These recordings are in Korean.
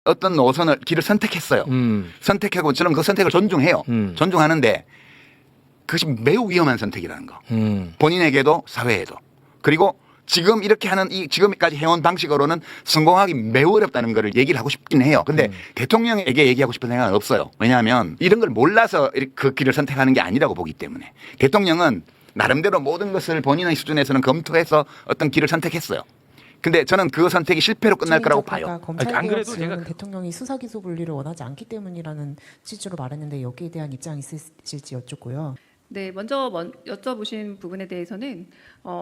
어떤 노선을 길을 선택했어요. 선택하고 저는 그 선택을 존중해요. 존중하는데 그것이 매우 위험한 선택이라는 거. 본인에게도 사회에도. 그리고 지금 이렇게 하는 이 지금까지 해온 방식으로는 성공하기 매우 어렵다는 거를 얘기를 하고 싶긴 해요. 근데 대통령에게 얘기하고 싶은 생각은 없어요. 왜냐하면 이런 걸 몰라서 그 길을 선택하는 게 아니라고 보기 때문에 대통령은 나름대로 모든 것을 본인의 수준에서는 검토해서 어떤 길을 선택했어요. 근데 저는 그 선택이 실패로 끝날 거라고 봐요. 안 그래도 제가 대통령이 수사 기소 분리를 원하지 않기 때문이라는 취지로 말했는데 여기에 대한 입장 있으실지 여쭙고요. 네, 먼저 여쭤보신 부분에 대해서는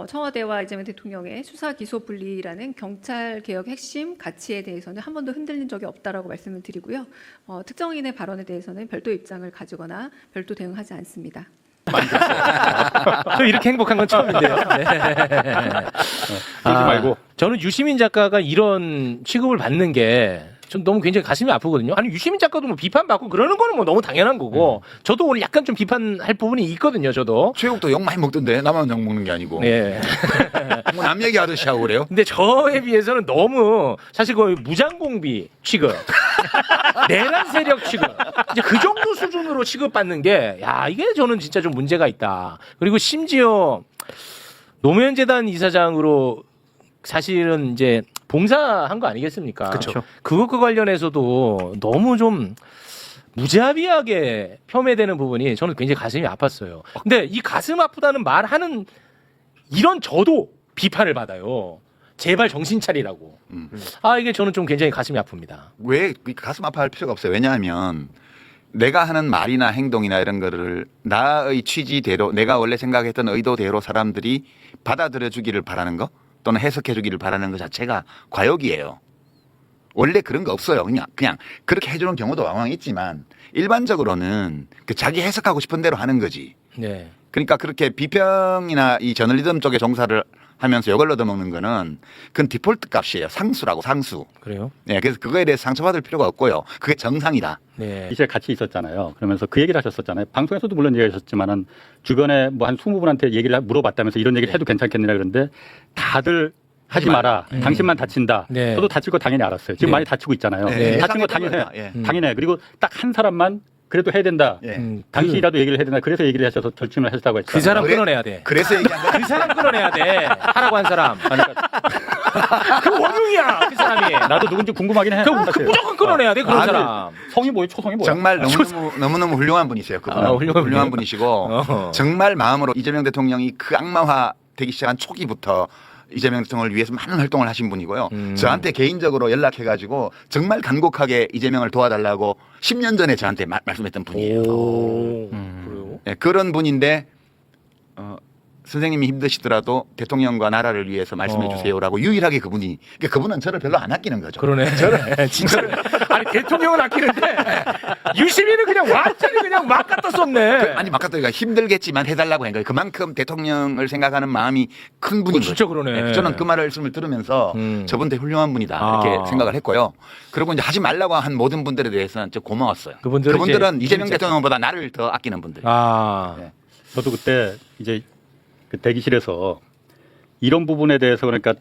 청와대와 이재명 대통령의 수사 기소 분리라는 경찰 개혁 핵심 가치에 대해서는 한 번도 흔들린 적이 없다라고 말씀을 드리고요. 특정인의 발언에 대해서는 별도 입장을 가지거나 별도 대응하지 않습니다. 저 이렇게 행복한 건 처음인데요. 네. 그러지 말고. 저는 유시민 작가가 이런 취급을 받는 게 좀 너무 굉장히 가슴이 아프거든요. 아니 유시민 작가도 뭐 비판받고 그러는 거는 뭐 너무 당연한 거고 저도 오늘 약간 좀 비판할 부분이 있거든요. 저도. 최욱도 욕 많이 먹던데 나만 욕 먹는 게 아니고. 네. 뭐 남 얘기하듯이 하고 그래요. 근데 저에 비해서는 너무 사실 거의 무장공비 취급, 내란 세력 취급, 이제 그 정도 수준으로 취급받는 게, 야 이게 저는 진짜 좀 문제가 있다. 그리고 심지어 노무현재단 이사장으로 사실은 이제 봉사한 거 아니겠습니까? 그렇죠. 그것과 관련해서도 너무 좀 무자비하게 폄훼되는 부분이 저는 굉장히 가슴이 아팠어요. 근데 이 가슴 아프다는 말하는 이런 저도 비판을 받아요. 제발 정신 차리라고. 이게 저는 좀 굉장히 가슴이 아픕니다. 왜 가슴 아파할 필요가 없어요. 왜냐하면 내가 하는 말이나 행동이나 이런 거를 나의 취지대로 내가 원래 생각했던 의도대로 사람들이 받아들여 주기를 바라는 거 또는 해석해 주기를 바라는 것 자체가 과욕이에요. 원래 그런 거 없어요. 그냥 그렇게 해주는 경우도 왕왕 있지만 일반적으로는 그 자기 해석하고 싶은 대로 하는 거지. 네. 그러니까 그렇게 비평이나 이 저널리즘 쪽에 종사를 하면서 욕을 얻어먹는 거는 그건 디폴트 값이에요. 상수라고 상수. 그래요? 네, 그래서 그거에 대해서 상처받을 필요가 없고요. 그게 정상이다. 네. 이제 같이 있었잖아요. 그러면서 그 얘기를 하셨었잖아요. 방송에서도 물론 얘기하셨지만은 주변에 뭐 한 20분한테 얘기를 물어봤다면서 이런 얘기를 해도 괜찮겠느냐 그런데 다들 하지 마라. 당신만 다친다. 네. 저도 다칠 거 당연히 알았어요. 지금 네. 많이 다치고 있잖아요. 네. 다친 거 예상했던 당연해. 거니까, 예. 당연해. 그리고 딱 한 사람만 그래도 해야 된다. 예. 당신이라도 얘기를 해야 된다. 그래서 얘기를 하셔서 절충을 하셨다고 했죠. 그 사람 그래- 끊어내야 돼. 그래서 얘기한 거. 그 사람 끊어내야 돼. 하라고 한 사람. 그 원흉이야. 그 사람이. 나도 누군지 궁금하긴 해. 그 무조건 끊어내야 돼. 그런 아니, 사람. 성이 뭐예요? 초성이 뭐예요? 정말 너무너무 훌륭한 분이세요. 그분은. 훌륭한 분이시고 정말 마음으로 이재명 대통령이 그 악마화 되기 시작한 초기부터 이재명 대통령을 위해서 많은 활동을 하신 분이고요. 저한테 개인적으로 연락해가지고 정말 간곡하게 이재명을 도와달라고 10년 전에 저한테 말씀했던 분이에요. 그래요? 네, 그런 분인데 선생님이 힘드시더라도 대통령과 나라를 위해서 말씀해 주세요라고 유일하게 그분이 그러니까 그분은 저를 별로 안 아끼는 거죠. 그러네. 진짜. 아니 대통령은 아끼는데 유시민은 그냥 완전히 그냥 막 갖다 썼네. 아니 막갔더니가 힘들겠지만 해달라고 한 거예요. 그만큼 대통령을 생각하는 마음이 큰 분인 거죠. 진짜 그러네. 네, 저는 그 말씀을 들으면서 저분 되게 훌륭한 분이다 이렇게 생각을 했고요. 그리고 이제 하지 말라고 한 모든 분들에 대해서는 진짜 고마웠어요. 그분들은 이재명 대통령보다 나를 더 아끼는 분들. 아. 저도 그때 이제 그 대기실에서 이런 부분에 대해서 그러니까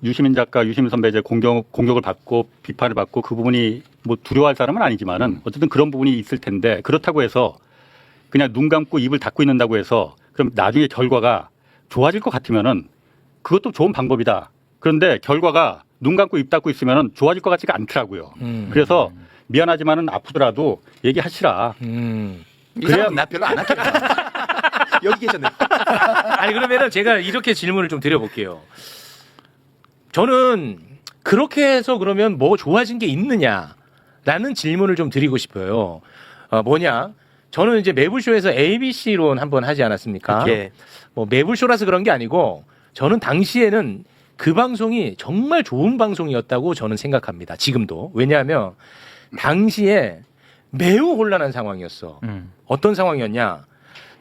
유시민 작가, 유시민 선배 이제 공격을 받고 비판을 받고 그 부분이 뭐 두려워할 사람은 아니지만은 어쨌든 그런 부분이 있을 텐데 그렇다고 해서 그냥 눈 감고 입을 닫고 있는다고 해서 그럼 나중에 결과가 좋아질 것 같으면은 그것도 좋은 방법이다. 그런데 결과가 눈 감고 입 닫고 있으면은 좋아질 것 같지가 않더라고요. 그래서 미안하지만은 아프더라도 얘기하시라. 이 사람은 나 별로 안 아껴요. 여기 계셨네. 아니 그러면은 제가 이렇게 질문을 좀 드려볼게요. 저는 그렇게 해서 그러면 뭐 좋아진 게 있느냐라는 질문을 좀 드리고 싶어요. 뭐냐? 저는 이제 매불쇼에서 ABC론 한번 하지 않았습니까? 뭐 매불쇼라서 그런 게 아니고 저는 당시에는 그 방송이 정말 좋은 방송이었다고 저는 생각합니다. 지금도. 왜냐하면 당시에 매우 혼란한 상황이었어. 어떤 상황이었냐?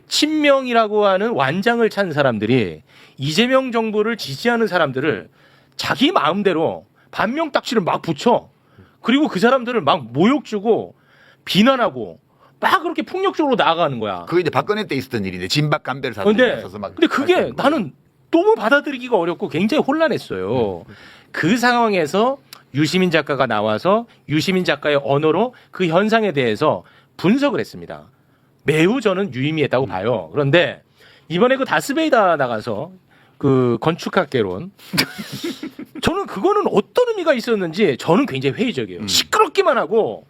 친명이라고 하는 완장을 찬 사람들이 이재명 정부를 지지하는 사람들을 자기 마음대로 반명딱지를 막 붙여. 그리고 그 사람들을 막 모욕 주고 비난하고 막 그렇게 폭력적으로 나아가는 거야. 그게 이제 박근혜 때 있었던 일인데 진박 감별 사건이 있어서 막. 근데 그게 나는 너무 받아들이기가 어렵고 굉장히 혼란했어요. 그 상황에서 유시민 작가가 나와서 유시민 작가의 언어로 그 현상에 대해서 분석을 했습니다. 매우 저는 유의미했다고 봐요. 그런데 이번에 그 다스베이다 나가서 그 건축학개론 저는 그거는 어떤 의미가 있었는지 저는 굉장히 회의적이에요. 시끄럽기만 하고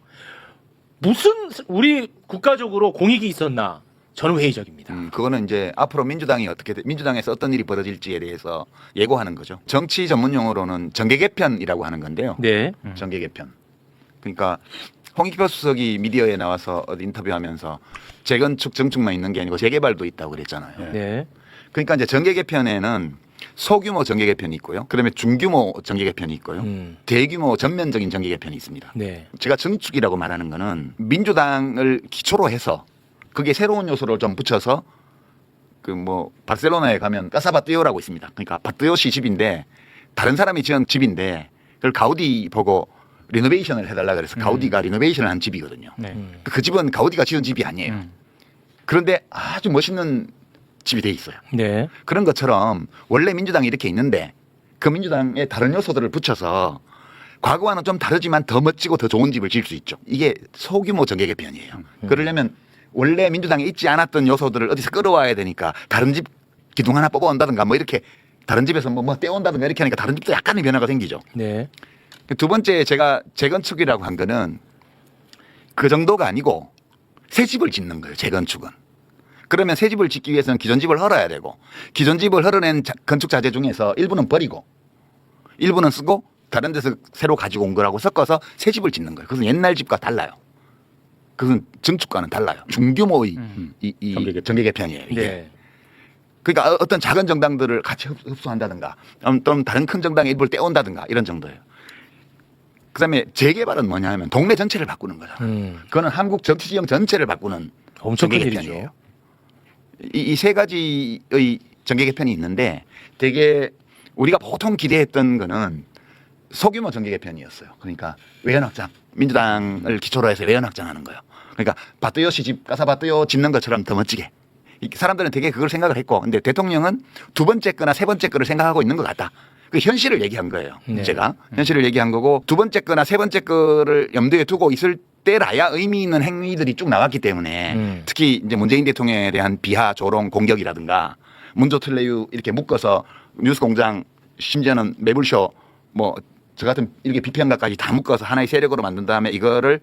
무슨 우리 국가적으로 공익이 있었나 저는 회의적입니다. 그거는 이제 앞으로 민주당에서 어떤 일이 벌어질지에 대해서 예고하는 거죠. 정치 전문 용어로는 정계 개편이라고 하는 건데요. 네. 정계 개편. 그러니까 홍익표 수석이 미디어에 나와서 어디 인터뷰하면서 재건축 정축만 있는 게 아니고 재개발도 있다고 그랬잖아요. 네. 그러니까 이제 정계 개편에는 소규모 정계 개편이 있고요. 그다음에 중규모 정계 개편이 있고요. 대규모 전면적인 정계 개편이 있습니다. 네. 제가 정축이라고 말하는 거는 민주당을 기초로 해서 그게 새로운 요소를 좀 붙여서 그 뭐 바르셀로나에 가면 까사바띠오라고 있습니다. 그러니까 바띠오시 집인데 다른 사람이 지은 집인데 그걸 가우디 보고 리노베이션을 해달라 그래서 가우디가 리노베이션을 한 집이거든요. 네. 그 집은 가우디가 지은 집이 아니에요. 그런데 아주 멋있는 집이 돼 있어요. 네. 그런 것처럼 원래 민주당이 이렇게 있는데 그 민주당의 다른 요소들을 붙여서 과거와는 좀 다르지만 더 멋지고 더 좋은 집을 지을 수 있죠. 이게 소규모 정계 개편이에요. 그러려면 원래 민주당에 있지 않았던 요소들을 어디서 끌어와야 되니까 다른 집 기둥 하나 뽑아온다든가 뭐 이렇게 다른 집에서 뭐 떼온다든가 이렇게 하니까 다른 집도 약간의 변화가 생기죠. 네. 두 번째 제가 재건축이라고 한 거는 그 정도가 아니고 새 집을 짓는 거예요. 재건축은. 그러면 새 집을 짓기 위해서는 기존 집을 헐어야 되고 기존 집을 헐어낸 건축 자재 중에서 일부는 버리고 일부는 쓰고 다른 데서 새로 가지고 온 거라고 섞어서 새 집을 짓는 거예요. 그것은 옛날 집과 달라요. 그것은 증축과는 달라요. 중규모의 이 정계 개편이에요. 이게. 네. 그러니까 어떤 작은 정당들을 같이 흡수한다든가 또는 다른 큰 정당의 일부를 떼온다든가 이런 정도예요. 그다음에 재개발은 뭐냐 하면 동네 전체를 바꾸는 거잖아요. 그거는 한국 정치 지형 전체를 바꾸는 엄청 큰 정계 일이죠. 개편이에요. 이 세 가지의 정계 개편이 있는데 되게 우리가 보통 기대했던 거는 소규모 정계 개편이었어요. 그러니까 외연 확장, 민주당을 기초로 해서 외연 확장하는 거예요. 그러니까 바띠오시 집, 까사바띠오 짓는 것처럼 더 멋지게. 사람들은 되게 그걸 생각을 했고, 근데 대통령은 두 번째 거나 세 번째 거를 생각하고 있는 것 같다. 그 현실을 얘기한 거예요. 네. 제가 현실을 얘기한 거고 두 번째 거나 세 번째 거를 염두에 두고 있을 때라야 의미 있는 행위들이 쭉 나왔기 때문에 특히 이제 문재인 대통령에 대한 비하, 조롱, 공격이라든가 문조 틀레유 이렇게 묶어서 뉴스공장 심지어는 매불쇼 뭐 저 같은 이렇게 비평가까지 다 묶어서 하나의 세력으로 만든 다음에 이거를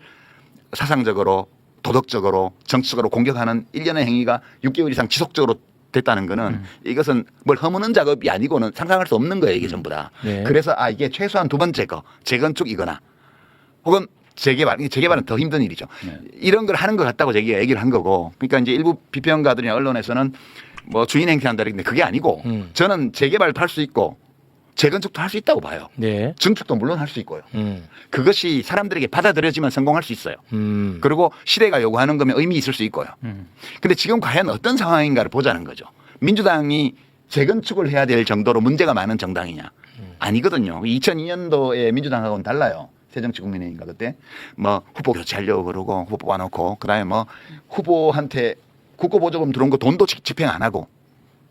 사상적으로 도덕적으로 정치적으로 공격하는 일련의 행위가 6개월 이상 지속적으로 됐다는 거는 이것은 뭘 허무는 작업이 아니고는 상상할 수 없는 거예요. 이게 전부 다. 네. 그래서 이게 최소한 두 번째 거 재건축이거나 혹은 재개발은 더 힘든 일이죠. 네. 이런 걸 하는 것 같다고 제가 얘기를 한 거고 그러니까 이제 일부 비평가들이나 언론에서는 뭐 주인 행세한다 그랬는데 그게 아니고 저는 재개발도 할 수 있고 재건축도 할 수 있다고 봐요. 네. 증축도 물론 할 수 있고요. 그것이 사람들에게 받아들여지면 성공할 수 있어요. 그리고 시대가 요구하는 거면 의미 있을 수 있고요. 근데 지금 과연 어떤 상황인가를 보자는 거죠. 민주당이 재건축을 해야 될 정도로 문제가 많은 정당이냐. 아니거든요. 2002년도에 민주당하고는 달라요. 새정치국민회의인가 그때 뭐 후보 교체하려고 그러고 후보 뽑아놓고 그다음에 뭐 후보한테 국고보조금 들어온 거 돈도 집행 안 하고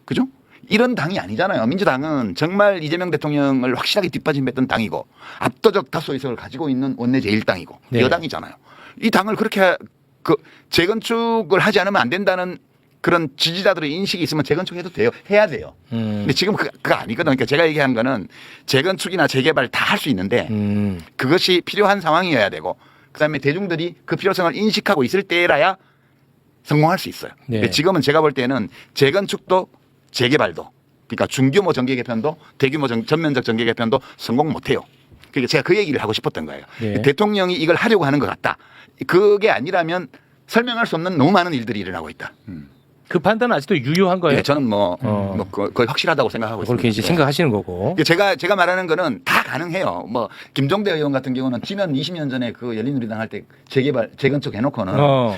그죠? 이런 당이 아니잖아요. 민주당은 정말 이재명 대통령을 확실하게 뒷받침했던 당이고 압도적 다수 의석을 가지고 있는 원내 제1당이고 네. 여당이잖아요. 이 당을 그렇게 그 재건축을 하지 않으면 안 된다는 그런 지지자들의 인식이 있으면 재건축해도 돼요. 해야 돼요. 근데 지금 그거 아니거든요. 그러니까 제가 얘기한 거는 재건축이나 재개발 다 할 수 있는데 그것이 필요한 상황이어야 되고 그다음에 대중들이 그 필요성을 인식하고 있을 때라야 성공할 수 있어요. 네. 근데 지금은 제가 볼 때는 재건축도 재개발도 그러니까 중규모 정계 개편도 대규모 전면적 정계 개편도 성공 못해요. 그러니까 제가 그 얘기를 하고 싶었던 거예요. 네. 대통령이 이걸 하려고 하는 것 같다. 그게 아니라면 설명할 수 없는 너무 많은 일들이 일어나고 있다. 그 판단은 아직도 유효한 거예요. 예, 저는 거의 확실하다고 생각하고 있습니다. 그렇게 이제 예. 생각하시는 거고. 제가 말하는 거는 다 가능해요. 뭐 김종대 의원 같은 경우는 지난 20년 전에 그 열린우리당 할 때 재건축 해놓고는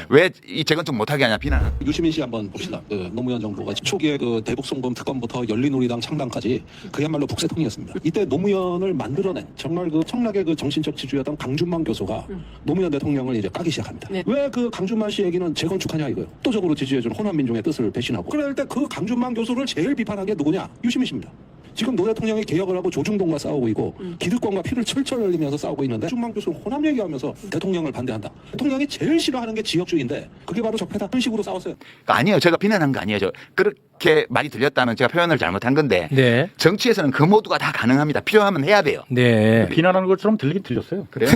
왜 이 재건축 못하게 하냐 비난. 유시민 씨 한번 봅시다. 그 노무현 정부가 초기에 그 대북송금 특검부터 열린우리당 창당까지 그야말로 북새통이었습니다. 이때 노무현을 만들어낸 정말 그 청락의 그 정신적 지주였던 강준만 교수가 노무현 대통령을 이제 까기 시작합니다. 네. 왜 그 강준만 씨 얘기는 재건축하냐 이거요. 압도적으로 지지해준 호남 민중의 뜻을 배신하고 그럴 때 그 강준만 교수를 제일 비판한 게 누구냐? 유시민 씨입니다. 지금 노 대통령이 개혁을 하고 조중동과 싸우고 있고 기득권과 피를 철철 흘리면서 싸우고 있는데 준만 교수를 호남 얘기하면서 대통령을 반대한다. 대통령이 제일 싫어하는 게 지역주의인데 그게 바로 적폐다. 그런 식으로 싸웠어요. 그러니까 아니에요. 제가 비난한 거 아니에요. 그렇게 말이 들렸다는 제가 표현을 잘못한 건데 네. 정치에서는 그 모두가 다 가능합니다. 필요하면 해야 돼요. 네. 비난하는 것처럼 들리긴 들렸어요. 그래요?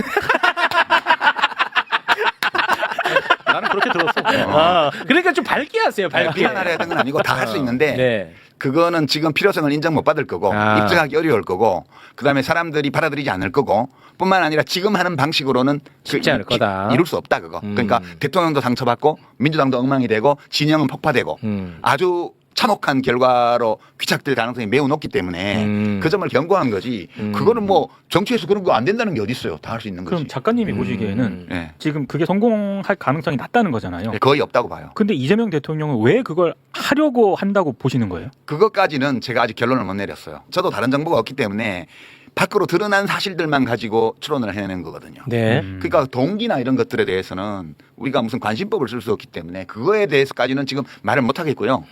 나는 그렇게 들었어. 아, 그러니까 좀 밝게 하세요. 밝게. 비난하려 했던 건 아니고 다 할 수 있는데 네. 그거는 지금 필요성을 인정 못 받을 거고 아. 입증하기 어려울 거고 그다음에 사람들이 받아들이지 않을 거고 뿐만 아니라 지금 하는 방식으로는 쉽지 않을 거다. 이룰 수 없다 그거. 그러니까 대통령도 상처받고 민주당도 엉망이 되고 진영은 폭파되고 아주 참혹한 결과로 귀착될 가능성이 매우 높기 때문에 그 점을 경고한 거지. 그거는 뭐 정치에서 그런 거 안 된다는 게 어디 있어요. 다 할 수 있는 거지. 그럼 작가님이 보시기에는 네. 지금 그게 성공할 가능성이 낮다는 거잖아요. 거의 없다고 봐요. 근데 이재명 대통령은 왜 그걸 하려고 한다고 보시는 거예요? 그것까지는 제가 아직 결론을 못 내렸어요. 저도 다른 정보가 없기 때문에 밖으로 드러난 사실들만 가지고 추론을 해내는 거거든요. 네. 그러니까 동기나 이런 것들에 대해서는 우리가 무슨 관심법을 쓸 수 없기 때문에 그거에 대해서까지는 지금 말을 못 하겠고요.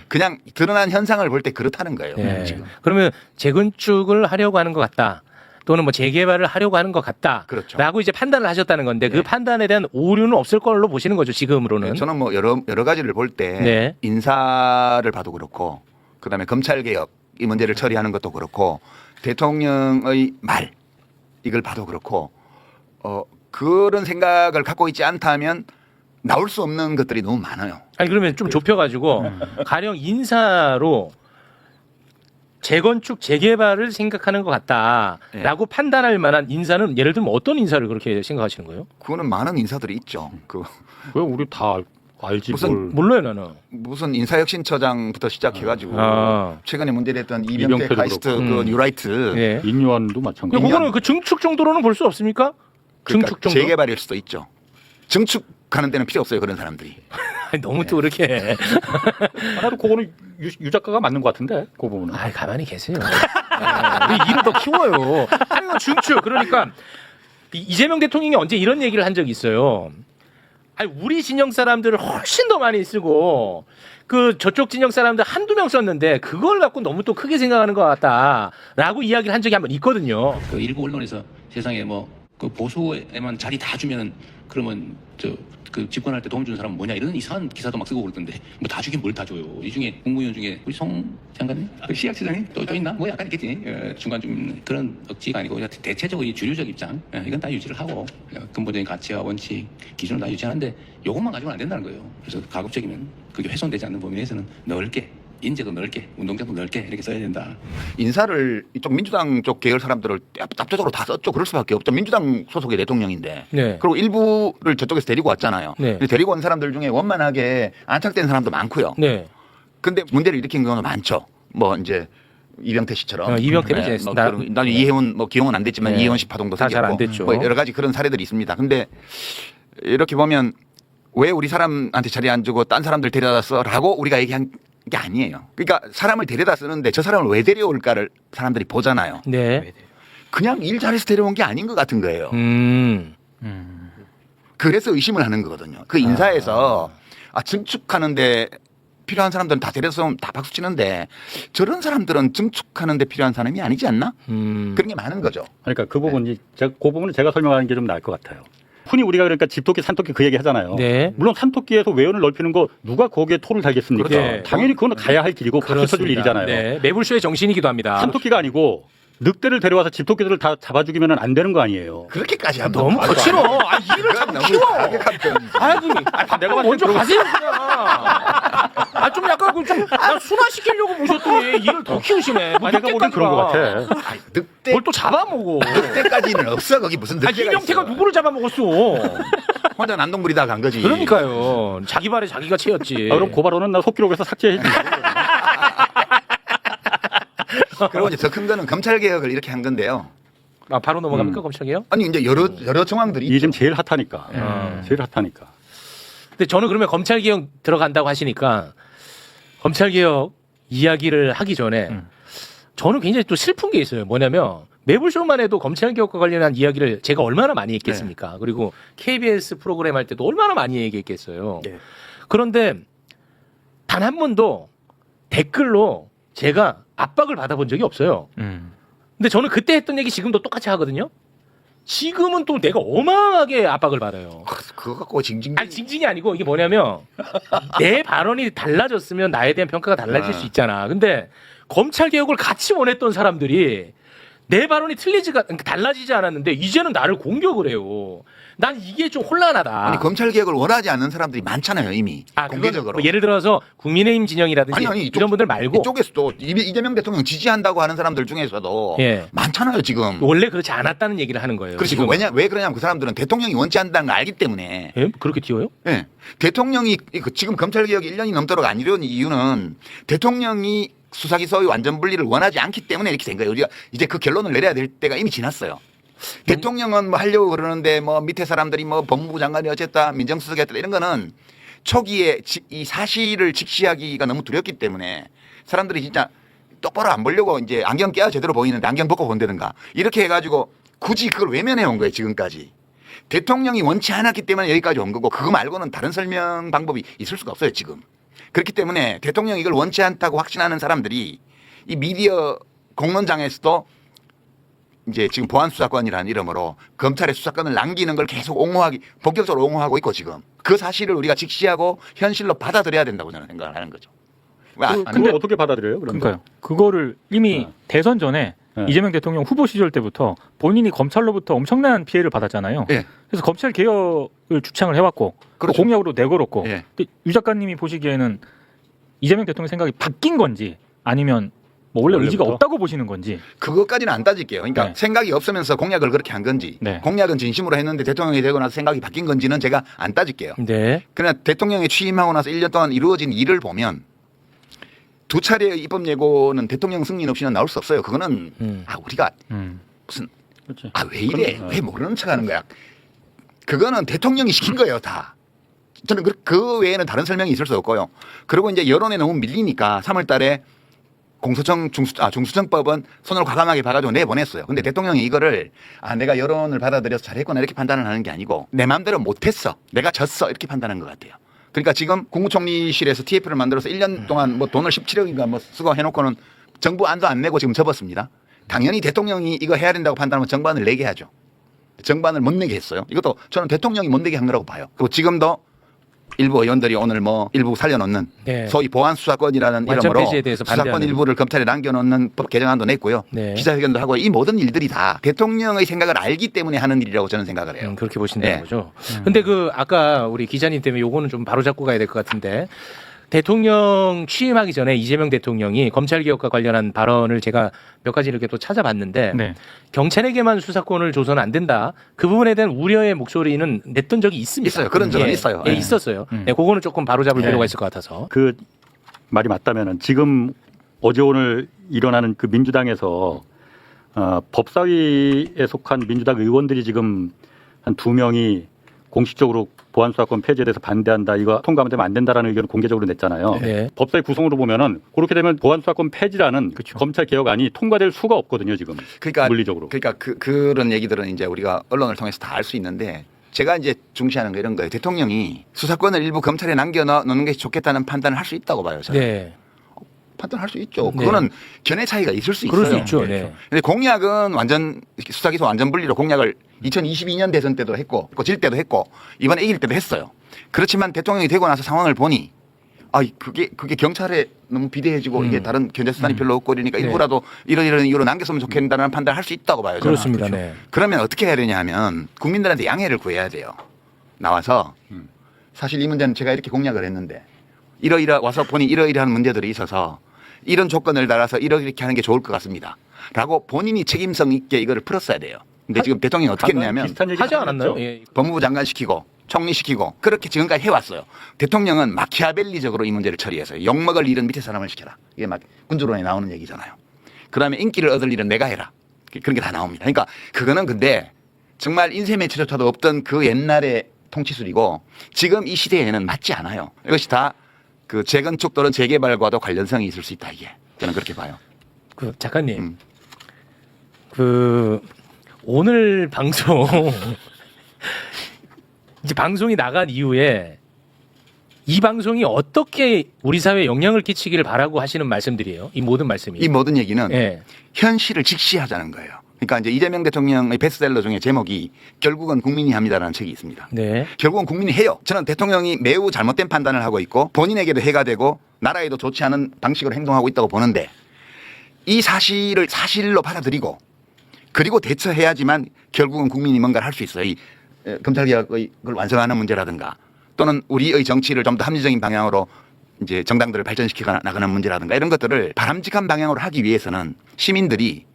그냥 드러난 현상을 볼 때 그렇다는 거예요. 네. 지금. 그러면 재건축을 하려고 하는 것 같다. 또는 뭐 재개발을 하려고 하는 것 같다. 그렇죠. 라고 이제 판단을 하셨다는 건데 그 네. 판단에 대한 오류는 없을 걸로 보시는 거죠, 지금으로는. 저는 뭐 여러 가지를 볼 때 네. 인사를 봐도 그렇고 그다음에 검찰 개혁 이 문제를 처리하는 것도 그렇고 대통령의 말 이걸 봐도 그렇고 그런 생각을 갖고 있지 않다면 나올 수 없는 것들이 너무 많아요. 아니 그러면 좀 좁혀가지고 가령 인사로 재건축 재개발을 생각하는 것 같다라고 판단할 만한 인사는 예를 들면 어떤 인사를 그렇게 생각하시는 거예요? 그거는 많은 인사들이 있죠. 왜 우리 다 알지 무슨 뭘. 몰라요 나는. 무슨 인사혁신처장부터 시작해가지고 아. 최근에 문제됐던 이병태 이병태도 카이스트 그렇고. 그 뉴라이트 네. 인유한도 마찬가지. 그거는 그 증축 정도로는 볼 수 없습니까? 그러니까 증축 정도. 재개발일 수도 있죠. 증축하는 데는 필요 없어요. 그런 사람들이. 아니, 너무 또 그렇게. 나도 그거는 유 작가가 맞는 것 같은데 그 부분은. 아, 가만히 계세요. 우리 일을 더 키워요. 아니, 증축. 그러니까 이재명 대통령이 언제 이런 얘기를 한 적이 있어요. 아니, 우리 진영 사람들을 훨씬 더 많이 쓰고 그 저쪽 진영 사람들 한두 명 썼는데 그걸 갖고 너무 또 크게 생각하는 것 같다라고 이야기를 한 적이 한번 있거든요. 그 일부 언론에서 세상에 뭐 그 보수에만 자리 다 주면은 그러면 그 집권할 때 도움 주는 사람은 뭐냐 이런 이상한 기사도 막 쓰고 그러던데 뭐 다 주긴 뭘 다 줘요. 이 중에 국무위원 중에 우리 송 장관님, 그 시학처장님 또 있나? 뭐 약간 있겠지. 중간 좀 그런 억지가 아니고 대체적으로 이 주류적 입장 이건 다 유지를 하고 근본적인 가치와 원칙 기준을 다 유지하는데 이것만 가지고는 안 된다는 거예요. 그래서 가급적이면 그게 훼손되지 않는 범위 내에서는 넓게. 인재도 넓게, 운동장도 넓게 이렇게 써야 된다. 인사를 이쪽 민주당 쪽 계열 사람들을 압도적으로 다 썼죠. 그럴 수밖에 없죠. 민주당 소속의 대통령인데. 네. 그리고 일부를 저쪽에서 데리고 왔잖아요. 네. 근데 데리고 온 사람들 중에 원만하게 안착된 사람도 많고요. 네. 근데 문제를 일으킨 경우는 많죠. 뭐 이제 이병태 씨처럼. 이병태는 이제 뭐 나중에 이혜원 뭐 기용은 안 됐지만 네. 이혜원 씨 파동도 다 잘 안 생겼고 됐죠. 뭐 여러 가지 그런 사례들이 있습니다. 근데 이렇게 보면 왜 우리 사람한테 자리 안 주고 딴 사람들 데려다 써라고 우리가 얘기한 게 아니에요. 그러니까 사람을 데려다 쓰는데 저 사람을 왜 데려올까를 사람들이 보잖아요. 네. 그냥 일 잘해서 데려온 게 아닌 것 같은 거예요. 그래서 의심을 하는 거거든요. 그 인사에서 증축하는데 필요한 사람들은 다 데려서 오면 다 박수 치는데 저런 사람들은 증축하는데 필요한 사람이 아니지 않나? 그런 게 많은 거죠. 그러니까 그 부분이 그 부분을 제가 설명하는 게 좀 나을 것 같아요. 흔히 우리가 그러니까 집토끼 산토끼 그 얘기 하잖아요. 네. 물론 산토끼에서 외연을 넓히는 거 누가 거기에 토를 달겠습니까? 네. 당연히 그건 가야 할 길이고 박수 쳐줄 일이잖아요. 네. 매불쇼의 정신이기도 합니다. 산토끼가 아니고 늑대를 데려와서 집토끼들을 다 잡아 죽이면 안 되는 거 아니에요. 그렇게까지 하면 너무 거칠어. 아, 일을 자꾸 키워. 너무 내가 먼저 가세요 그냥. 아, 좀 약간 나 순화시키려고 모셨더니 일을 더 키우시네. 뭐 내가 보기엔 그런 것 같아. 늑대 뭘 또 잡아먹어. 늑대까지는 없어. 거기 무슨 아, 늑대가 이병태가 있어. 누구를 잡아먹었어. 혼자 난동부리다 간 거지. 그러니까요. 자기 발에 자기가 채였지. 그럼 고발원은 나 속기록에서 삭제해 주고. 그리고 이제 더 큰 거는 검찰 개혁을 이렇게 한 건데요. 아, 바로 넘어갑니까 검찰개혁? 아니 이제 여러 정황들이 이게 지금 있죠. 제일 핫하니까. 제일 핫하니까. 근데 저는 그러면 검찰개혁 들어간다고 하시니까 검찰개혁 이야기를 하기 전에 저는 굉장히 또 슬픈 게 있어요. 뭐냐면 매불쇼만 해도 검찰개혁과 관련한 이야기를 제가 얼마나 많이 했겠습니까? 그리고 KBS 프로그램 할 때도 얼마나 많이 얘기했겠어요. 그런데 단 한 번도 댓글로 제가 압박을 받아본 적이 없어요. 근데 저는 그때 했던 얘기 지금도 똑같이 하거든요. 지금은 또 내가 어마어마하게 압박을 받아요. 그거 갖고 징징. 아니 징징이 아니고 이게 뭐냐면 내 발언이 달라졌으면 나에 대한 평가가 달라질 수 있잖아. 근데 검찰 개혁을 같이 원했던 사람들이 내 발언이 달라지지 않았는데 이제는 나를 공격을 해요. 난 이게 좀 혼란하다. 아니 검찰 개혁을 원하지 않는 사람들이 많잖아요 이미 그건 공개적으로. 뭐 예를 들어서 국민의힘 진영이라든지 이런 분들 말고 이쪽에서도 이재명 대통령 지지한다고 하는 사람들 중에서도 예. 많잖아요 지금. 원래 그렇지 않았다는 얘기를 하는 거예요. 그렇지. 지금. 왜 그러냐면 그 사람들은 대통령이 원치 않는다는 걸 알기 때문에. 예? 그렇게 튀어요? 예. 대통령이 지금 검찰 개혁이 1년이 넘도록 안 이루어진 이유는 대통령이 수사기소의 완전 분리를 원하지 않기 때문에 이렇게 된 거예요. 우리가 이제 그 결론을 내려야 될 때가 이미 지났어요. 대통령은 뭐 하려고 그러는데 뭐 밑에 사람들이 뭐 법무부 장관이 어쨌다 민정수석이 했다 이런 거는 초기에 이 사실을 직시하기가 너무 두렵기 때문에 사람들이 진짜 똑바로 안 보려고 이제 안경 껴야 제대로 보이는데 안경 벗고 본다든가 이렇게 해가지고 굳이 그걸 외면해 온 거예요 지금까지. 대통령이 원치 않았기 때문에 여기까지 온 거고 그거 말고는 다른 설명 방법이 있을 수가 없어요 지금. 그렇기 때문에 대통령이 이걸 원치 않다고 확신하는 사람들이 이 미디어 공론장에서도 이제 지금 보안수사권이라는 이름으로 검찰의 수사권을 남기는 걸 계속 본격적으로 옹호하고 있고 지금 그 사실을 우리가 직시하고 현실로 받아들여야 된다고 저는 생각을 하는 거죠. 근데 어떻게 받아들여요? 그러니까요. 그거를 이미 대선 전에 이재명 대통령 후보 시절 때부터 본인이 검찰로부터 엄청난 피해를 받았잖아요. 예. 그래서 검찰 개혁을 주창을 해왔고 그렇죠. 공약으로 내걸었고 예. 근데 유 작가님이 보시기에는 이재명 대통령 생각이 바뀐 건지 아니면 뭐 원래 의지가 원래부터? 없다고 보시는 건지. 그것까지는 안 따질게요. 그러니까 네. 생각이 없으면서 공약을 그렇게 한 건지 네. 공약은 진심으로 했는데 대통령이 되고 나서 생각이 바뀐 건지는 제가 안 따질게요. 네. 그러나 대통령이 취임하고 나서 1년 동안 이루어진 일을 보면 두 차례의 입법 예고는 대통령 승인 없이는 나올 수 없어요. 그거는 우리가 무슨 그렇지. 왜 이래? 왜 모르는 척하는 거야? 그거는 대통령이 시킨 거예요, 다. 저는 그 외에는 다른 설명이 있을 수 없고요. 그리고 이제 여론에 너무 밀리니까 3월달에 공소청 중수청법은 손을 과감하게 봐가지고 내보냈어요. 근데 대통령이 이거를 내가 여론을 받아들여서 잘했구나 이렇게 판단을 하는 게 아니고 내 마음대로 못했어, 내가 졌어 이렇게 판단한 것 같아요. 그러니까 지금 국무총리실에서 TF를 만들어서 1년 동안 뭐 돈을 17억인가 뭐 쓰고 해놓고는 정부 안도 안 내고 지금 접었습니다. 당연히 대통령이 이거 해야 된다고 판단하면 정부안을 내게 하죠. 정부안을 못 내게 했어요. 이것도 저는 대통령이 못 내게 한 거라고 봐요. 그리고 지금도 일부 의원들이 오늘 뭐 일부 살려놓는 네. 소위 보안수사권이라는 완전 이름으로 폐지에 대해서 수사권 반대하는. 일부를 검찰에 남겨놓는 법 개정안도 냈고요. 네. 기자회견도 하고 이 모든 일들이 다 대통령의 생각을 알기 때문에 하는 일이라고 저는 생각을 해요. 그렇게 보신다는 네. 거죠. 근데 아까 우리 기자님 때문에 요거는 좀 바로잡고 가야 될 것 같은데 대통령 취임하기 전에 이재명 대통령이 검찰 개혁과 관련한 발언을 제가 몇 가지 이렇게 또 찾아봤는데 네. 경찰에게만 수사권을 줘서는 안 된다. 그 부분에 대한 우려의 목소리는 냈던 적이 있습니다. 있어요. 그런 적은 있어요. 예, 네. 있었어요. 네, 그거는 조금 바로잡을 필요가 있을 것 같아서. 그 말이 맞다면은 지금 어제 오늘 일어나는 그 민주당에서 법사위에 속한 민주당 의원들이 지금 한 2명이 공식적으로 보안수사권 폐지에 대해서 반대한다. 이거 통과되면 안 된다라는 의견을 공개적으로 냈잖아요. 네. 법사위 구성으로 보면은 그렇게 되면 보안수사권 폐지라는 검찰 개혁안이 통과될 수가 없거든요. 지금 그러니까 물리적으로. 그러니까 그런 얘기들은 이제 우리가 언론을 통해서 다 알 수 있는데 제가 이제 중시하는 거 이런 거예요. 대통령이 수사권을 일부 검찰에 남겨놓는 게 좋겠다는 판단을 할 수 있다고 봐요. 저는. 네. 판단할 수 있죠. 네. 그거는 견해 차이가 있을 수 그럴 있어요. 수 있죠. 네. 근데 공약은 완전 수사기소 완전 분리로 공약을 2022년 대선 때도 했고 질 때도 했고 이번에 이길 때도 했어요. 그렇지만 대통령이 되고 나서 상황을 보니 그게 경찰에 너무 비대해지고 이게 다른 견제 수단이 별로 없고 그러니까 네. 일부라도 이런 이유로 남겼으면 좋겠다는 판단을 할 수 있다고 봐요. 저는. 그렇습니다. 네. 그러면 어떻게 해야 되냐 하면 국민들한테 양해를 구해야 돼요. 나와서 사실 이 문제는 제가 이렇게 공약을 했는데 와서 보니 이러이러한 문제들이 있어서 이런 조건을 달아서 이렇게 하는 게 좋을 것 같습니다. 라고 본인이 책임성 있게 이거를 풀었어야 돼요. 근데 지금 대통령이 어떻게 했냐면 비슷한 얘기 하지 않았나요? 예. 법무부 장관 시키고 총리 시키고 그렇게 지금까지 해왔어요. 대통령은 마키아벨리적으로 이 문제를 처리해서요. 욕먹을 일은 밑에 사람을 시켜라. 이게 막 군주론에 나오는 얘기잖아요. 그다음에 인기를 얻을 일은 내가 해라. 그런 게 다 나옵니다. 그러니까 그거는 근데 정말 인쇄 매체조차도 없던 그 옛날의 통치술이고 지금 이 시대에는 맞지 않아요. 이것이 다 그 재건축 또는 재개발과도 관련성이 있을 수 있다. 이게 저는 그렇게 봐요. 작가님, 오늘 방송 이제 방송이 나간 이후에 이 방송이 어떻게 우리 사회에 영향을 끼치기를 바라고 하시는 말씀들이에요. 이 모든 말씀이. 이 모든 얘기는 예. 현실을 직시하자는 거예요. 그러니까 이제 이재명 대통령의 베스트셀러 중에 제목이 결국은 국민이 합니다라는 책이 있습니다. 네. 결국은 국민이 해요. 저는 대통령이 매우 잘못된 판단을 하고 있고 본인에게도 해가 되고 나라에도 좋지 않은 방식으로 행동하고 있다고 보는데 이 사실을 사실로 받아들이고 그리고 대처해야지만 결국은 국민이 뭔가를 할 수 있어요. 이 검찰개혁을 완성하는 문제라든가 또는 우리의 정치를 좀 더 합리적인 방향으로 이제 정당들을 발전시켜 나가는 문제라든가 이런 것들을 바람직한 방향으로 하기 위해서는 시민들이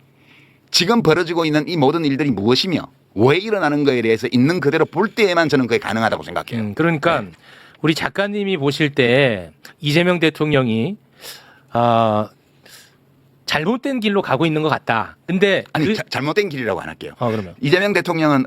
지금 벌어지고 있는 이 모든 일들이 무엇이며 왜 일어나는 거에 대해서 있는 그대로 볼 때에만 저는 그게 가능하다고 생각해요. 그러니까 우리 작가님이 보실 때 이재명 대통령이 잘못된 길로 가고 있는 것 같다. 근데 아니 잘못된 길이라고 안 할게요. 그러면 이재명 대통령은